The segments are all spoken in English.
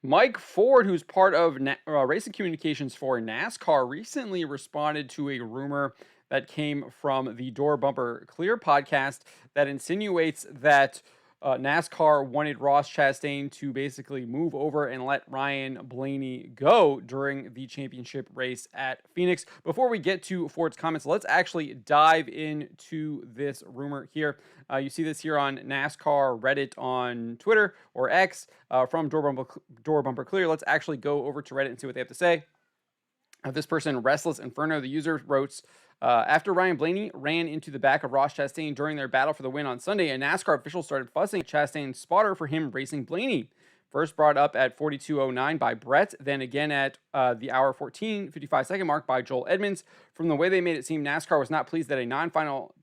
Mike Forde, who's part of racing communications for NASCAR, recently responded to a rumor that came from the Door Bumper Clear podcast that insinuates that NASCAR wanted Ross Chastain to basically move over and let Ryan Blaney go during the championship race at Phoenix. Before we get to Forde's comments, let's actually dive into this rumor here. You see this here on NASCAR Reddit on Twitter or X from Door Bumper Clear. Let's actually go over to Reddit and see what they have to say. This person, Restless Inferno, the user, wrote, after Ryan Blaney ran into the back of Ross Chastain during their battle for the win on Sunday, a NASCAR official started fussing at Chastain's spotter for him racing Blaney. First brought up at 42:09 by Brett, then again at the hour 14, 55-second mark by Joel Edmonds. From the way they made it seem, NASCAR was not pleased that a non-final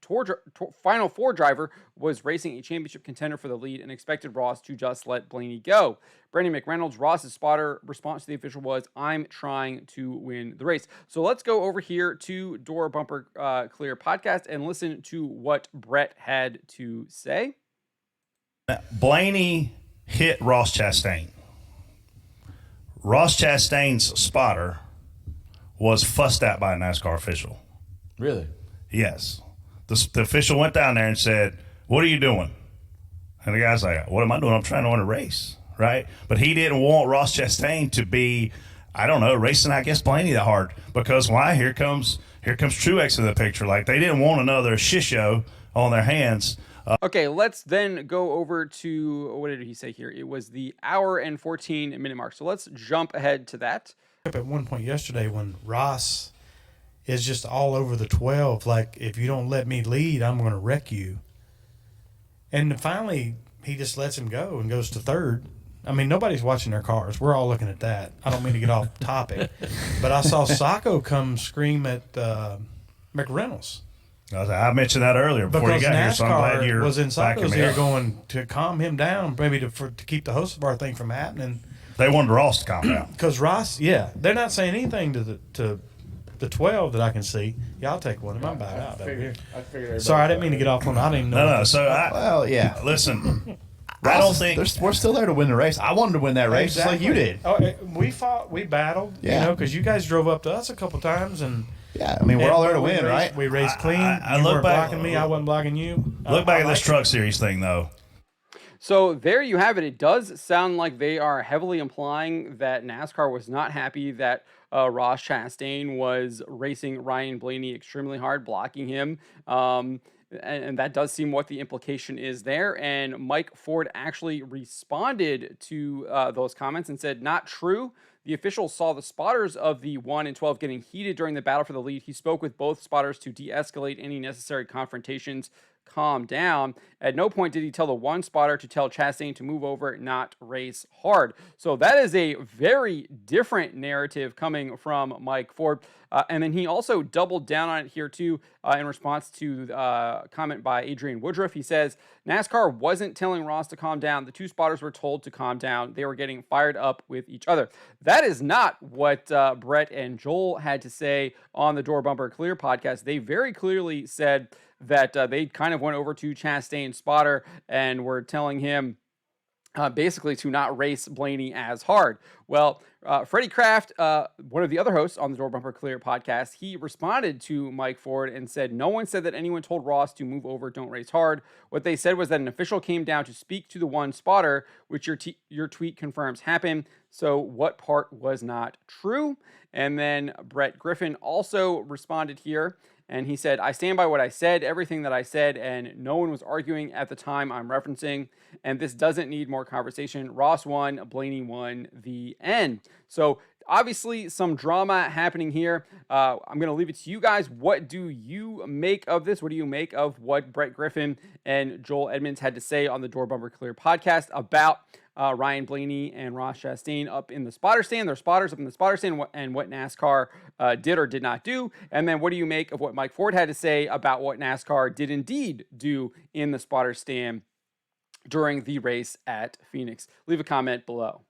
Final Four driver was racing a championship contender for the lead and expected Ross to just let Blaney go. Brandon McReynolds, Ross's spotter, response to the official was, "I'm trying to win the race." So let's go over here to Door Bumper Clear podcast and listen to what Brett had to say. Blaney hit Ross Chastain. Ross Chastain's spotter was fussed at by a NASCAR official. Really? Yes. The official went down there and said, "What are you doing?" And the guy's like, "What am I doing? I'm trying to win a race." Right? But he didn't want Ross Chastain to be, I don't know, racing, I guess, Blaney that hard. Because why? Here comes Truex in the picture. Like, they didn't want another shit show on their hands. Okay, let's then go over to, what did he say here? It was the hour and 14-minute mark. So let's jump ahead to that. At one point yesterday when Ross is just all over the 12, like, if you don't let me lead, I'm going to wreck you. And finally, he just lets him go and goes to third. I mean, nobody's watching their cars. We're all looking at that. I don't mean to get off topic, but I saw Sacco come scream at McReynolds. I mentioned that earlier before because you got NASCAR here, so I'm glad you're was in backing Sacco's me ear up. going to calm him down, maybe to keep the host bar thing from happening. They wanted Ross to calm down. Because Ross, they're not saying anything to the 12 that I can see. Yeah, I'll take one of my bad out over here. Sorry, I didn't mean to get off on. I didn't even know. No. So listen. I don't think we're still there to win the race. I wanted to win that race just like you did. Oh, we fought, we battled, because you guys drove up to us a couple times and. Yeah, I mean, we're all there to win, right? We raced clean. You weren't blocking me. I wasn't blocking you. Look back at this truck series thing, though. So there you have it. It does sound like they are heavily implying that NASCAR was not happy that Ross Chastain was racing Ryan Blaney extremely hard, blocking him. And that does seem what the implication is there. And Mike Forde actually responded to those comments and said, "Not true. The officials saw the spotters of the 1 and 12 getting heated during the battle for the lead. He spoke with both spotters to de-escalate any necessary confrontations. Calm down. At no point did he tell the one spotter to tell Chastain to move over, not race hard." So that is a very different narrative coming from Mike Forde. And then he also doubled down on it here too in response to a comment by Adrian Woodruff. He says, "NASCAR wasn't telling Ross to calm down. The two spotters were told to calm down. They were getting fired up with each other." That is not what Brett and Joel had to say on the Door Bumper Clear podcast. They very clearly said that they kind of went over to Chastain's spotter and were telling him basically to not race Blaney as hard. Well, Freddie Kraft, one of the other hosts on the Door Bumper Clear podcast, he responded to Mike Forde and said, "No one said that anyone told Ross to move over, don't race hard. What they said was that an official came down to speak to the one spotter, which your tweet confirms happened. So what part was not true?" And then Brett Griffin also responded here. And he said, "I stand by what I said, everything that I said, and no one was arguing at the time I'm referencing. And this doesn't need more conversation. Ross won, Blaney won, the end." So obviously some drama happening here. I'm going to leave it to you guys. What do you make of this? What do you make of what Brett Griffin and Joel Edmonds had to say on the Door Bumper Clear podcast about Ryan Blaney and Ross Chastain up in the spotter stand, their spotters up in the spotter stand, and what NASCAR did or did not do? And then what do you make of what Mike Forde had to say about what NASCAR did indeed do in the spotter stand during the race at Phoenix? Leave a comment below.